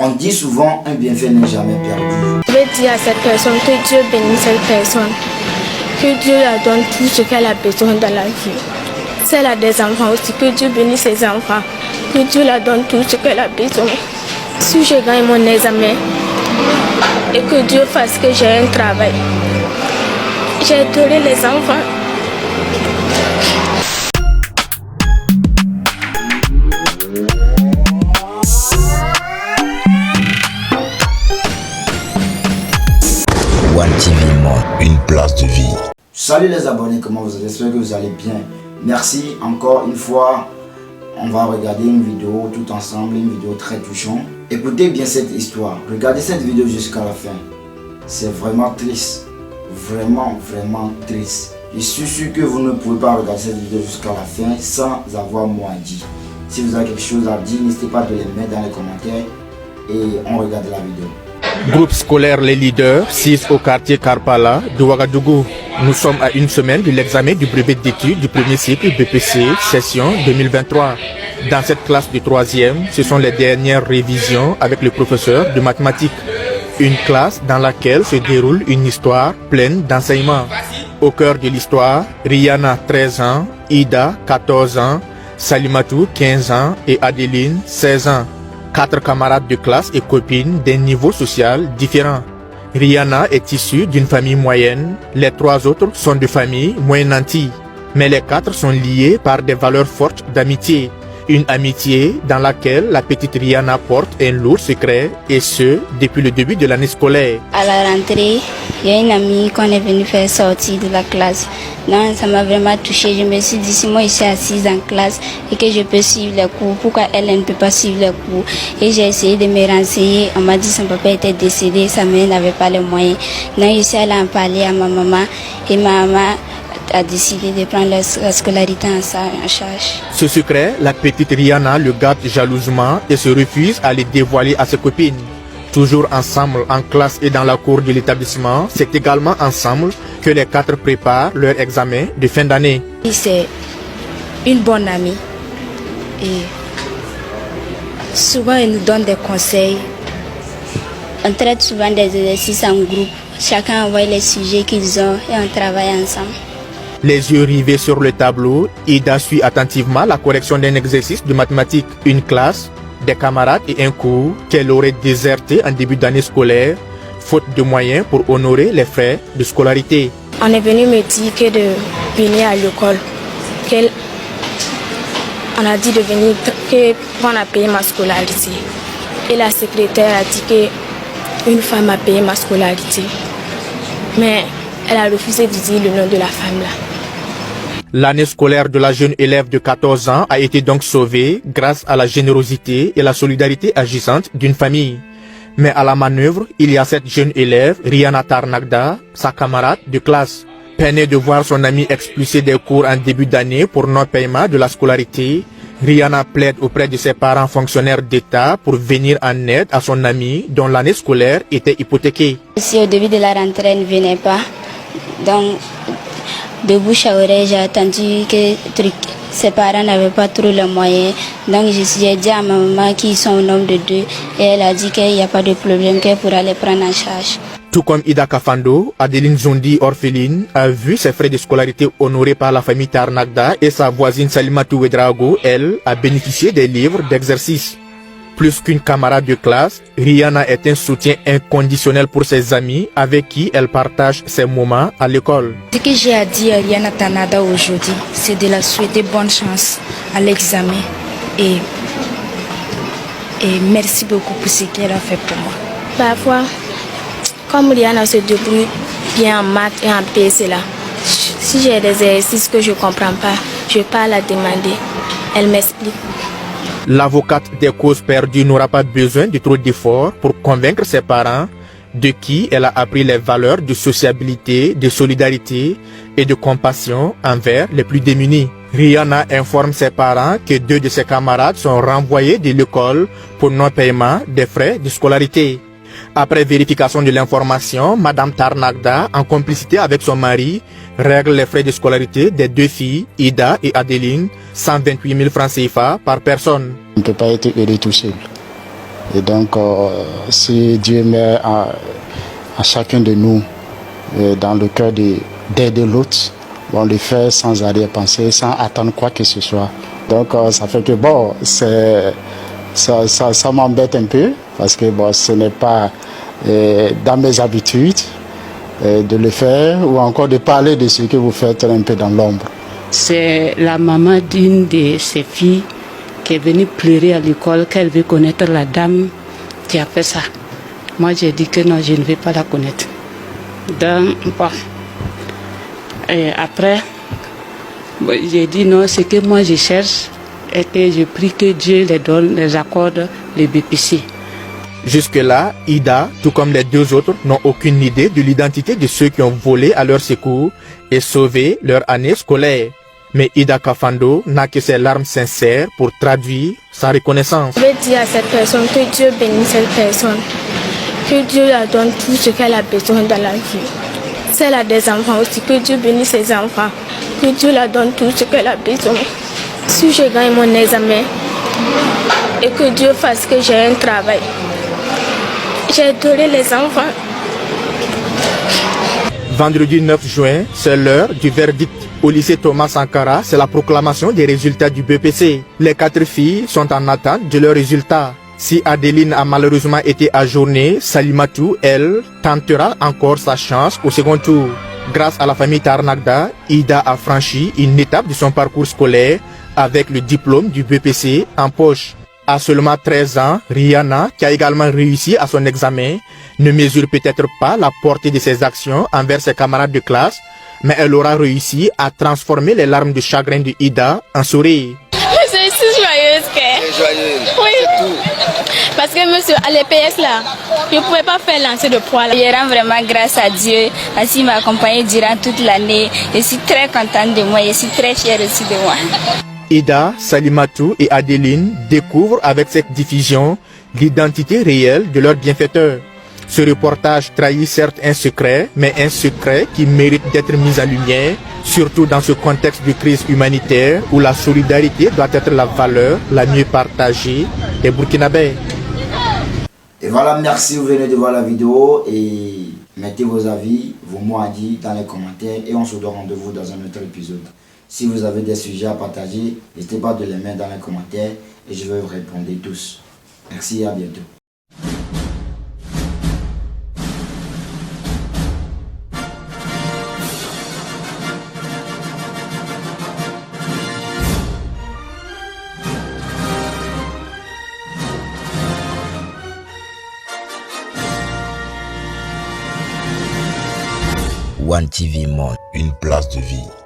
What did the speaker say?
On dit souvent un bienfait n'est jamais perdu. Je vais dire à cette personne que Dieu bénisse cette personne, que Dieu la donne tout ce qu'elle a besoin dans la vie. Si elle a des enfants aussi, que Dieu bénisse ses enfants, que Dieu la donne tout ce qu'elle a besoin. Si je gagne mon examen et que Dieu fasse que j'ai un travail, j'aiderai les enfants. One TV Monde, une place de vie. Salut les abonnés, comment vous allez? J'espère que vous allez bien. Merci encore une fois. On va regarder une vidéo tout ensemble, une vidéo très touchante. Écoutez bien cette histoire. Regardez cette vidéo jusqu'à la fin. C'est vraiment triste. Vraiment triste. Je suis sûr que vous ne pouvez pas regarder cette vidéo jusqu'à la fin sans avoir mot à dire. Si vous avez quelque chose à dire, n'hésitez pas de les mettre dans les commentaires et on regarde la vidéo. Groupe scolaire Les Leaders, 6 au quartier Karpala de Ouagadougou. Nous sommes à une semaine de l'examen du brevet d'études du premier cycle BPC, session 2023. Dans cette classe de 3e, ce sont les dernières révisions avec le professeur de mathématiques. Une classe dans laquelle se déroule une histoire pleine d'enseignements. Au cœur de l'histoire, Rihanna, 13 ans, Ida, 14 ans, Salimatou, 15 ans et Adeline, 16 ans. 4 camarades de classe et copines d'un niveau social différent. Rihanna est issue d'une famille moyenne, les 3 autres sont de familles moins nanties. Mais les 4 sont liés par des valeurs fortes d'amitié. Une amitié dans laquelle la petite Rihanna porte un lourd secret, et ce, depuis le début de l'année scolaire. À la rentrée, il y a une amie qu'on est venu faire sortir de la classe. Non, ça m'a vraiment touchée. Je me suis dit, si moi je suis assise en classe et que je peux suivre les cours, pourquoi elle ne peut pas suivre les cours? Et j'ai essayé de me renseigner. On m'a dit que son papa était décédé, sa mère n'avait pas les moyens. Donc je suis allée en parler à ma maman et ma maman a décidé de prendre la scolarité en charge. Ce secret, la petite Rihanna le garde jalousement et se refuse à le dévoiler à ses copines. Toujours ensemble en classe et dans la cour de l'établissement, c'est également ensemble que les 4 préparent leur examen de fin d'année. C'est une bonne amie et souvent elle nous donne des conseils. On traite souvent des exercices en groupe. Chacun envoie les sujets qu'ils ont et on travaille ensemble. Les yeux rivés sur le tableau, Ida suit attentivement la correction d'un exercice de mathématiques. Une classe, des camarades et un cours qu'elle aurait déserté en début d'année scolaire, faute de moyens pour honorer les frais de scolarité. On est venu me dire que de venir à l'école, on a dit de venir, qu'on a payé ma scolarité. Et la secrétaire a dit qu'une femme a payé ma scolarité. Mais elle a refusé de dire le nom de la femme là. L'année scolaire de la jeune élève de 14 ans a été donc sauvée grâce à la générosité et la solidarité agissante d'une famille. Mais à la manœuvre, il y a cette jeune élève, Rihanna Tarnagda, sa camarade de classe. Peinée de voir son amie expulsée des cours en début d'année pour non-paiement de la scolarité, Rihanna plaide auprès de ses parents fonctionnaires d'État pour venir en aide à son amie dont l'année scolaire était hypothéquée. Si au début de la rentrée, elle ne venait pas, donc de bouche à oreille, j'ai entendu que ses parents n'avaient pas trop les moyens. Donc j'ai dit à ma maman qu'ils sont au nombre de 2 et elle a dit qu'il n'y a pas de problème, qu'elle pourra les prendre en charge. Tout comme Ida Kafando, Adeline Zondi, orpheline, a vu ses frais de scolarité honorés par la famille Tarnagda et sa voisine Salimatou Ouedraogo, elle, a bénéficié des livres d'exercice. Plus qu'une camarade de classe, Rihanna est un soutien inconditionnel pour ses amis avec qui elle partage ses moments à l'école. Ce que j'ai à dire à Rihanna Tarnagda aujourd'hui, c'est de la souhaiter bonne chance à l'examen et merci beaucoup pour ce qu'elle a fait pour moi. Parfois, comme Rihanna se débrouille bien en maths et en PC là, si j'ai des exercices que je ne comprends pas, je ne vais pas la demander, elle m'explique. L'avocate des causes perdues n'aura pas besoin de trop d'efforts pour convaincre ses parents de qui elle a appris les valeurs de sociabilité, de solidarité et de compassion envers les plus démunis. Rihanna informe ses parents que 2 de ses camarades sont renvoyés de l'école pour non-paiement des frais de scolarité. Après vérification de l'information, Madame Tarnagda, en complicité avec son mari, règle les frais de scolarité des 2 filles, Ida et Adeline, 128 000 francs CFA par personne. On ne peut pas être heureux tout seul. Et donc, si Dieu met à chacun de nous dans le cœur d'aider l'autre, on le fait sans arrière-pensée, sans attendre quoi que ce soit. Donc, ça fait que bon, ça m'embête un peu, parce que bon, ce n'est pas dans mes habitudes de le faire, ou encore de parler de ce que vous faites un peu dans l'ombre. C'est la maman d'une de ses filles qui est venue pleurer à l'école, qu'elle veut connaître la dame qui a fait ça. Moi, j'ai dit que non, je ne vais pas la connaître. Donc, bon. Et après, bon, j'ai dit non, ce que moi je cherche et que je prie que Dieu les donne, les accorde, les BPC. Jusque-là, Ida, tout comme les deux autres, n'ont aucune idée de l'identité de ceux qui ont volé à leur secours et sauvé leur année scolaire. Mais Ida Kafando n'a que ses larmes sincères pour traduire sa reconnaissance. Je vais dire à cette personne que Dieu bénisse cette personne, que Dieu la donne tout ce qu'elle a besoin dans la vie. Si elle a des enfants aussi, que Dieu bénisse ses enfants, que Dieu la donne tout ce qu'elle a besoin. Si je gagne mon examen et que Dieu fasse que j'ai un travail, j'aiderai les enfants. Vendredi 9 juin, c'est l'heure du verdict. Au lycée Thomas Sankara, c'est la proclamation des résultats du BPC. Les 4 filles sont en attente de leurs résultats. Si Adeline a malheureusement été ajournée, Salimatou, elle, tentera encore sa chance au second tour. Grâce à la famille Tarnagda, Ida a franchi une étape de son parcours scolaire avec le diplôme du BPC en poche. À seulement 13 ans, Rihanna, qui a également réussi à son examen, ne mesure peut-être pas la portée de ses actions envers ses camarades de classe, mais elle aura réussi à transformer les larmes de chagrin de Ida en sourire. Je suis joyeuse, oui. Parce que monsieur, à l'EPS là, je ne pouvais pas faire lancer de poids là. Je rends vraiment grâce à Dieu, parce qu'il m'a accompagnée durant toute l'année. Je suis très contente de moi, je suis très fière aussi de moi. Ida, Salimatou et Adeline découvrent avec cette diffusion l'identité réelle de leur bienfaiteur. Ce reportage trahit certes un secret, mais un secret qui mérite d'être mis en lumière, surtout dans ce contexte de crise humanitaire où la solidarité doit être la valeur la mieux partagée des Burkinabés. Et voilà, merci, vous venez de voir la vidéo et mettez vos avis, vos mots à dire dans les commentaires et on se donne rendez-vous dans un autre épisode. Si vous avez des sujets à partager, n'hésitez pas de les mettre dans les commentaires et je vais vous répondre tous. Merci et à bientôt. One TV Monde, une place de vie.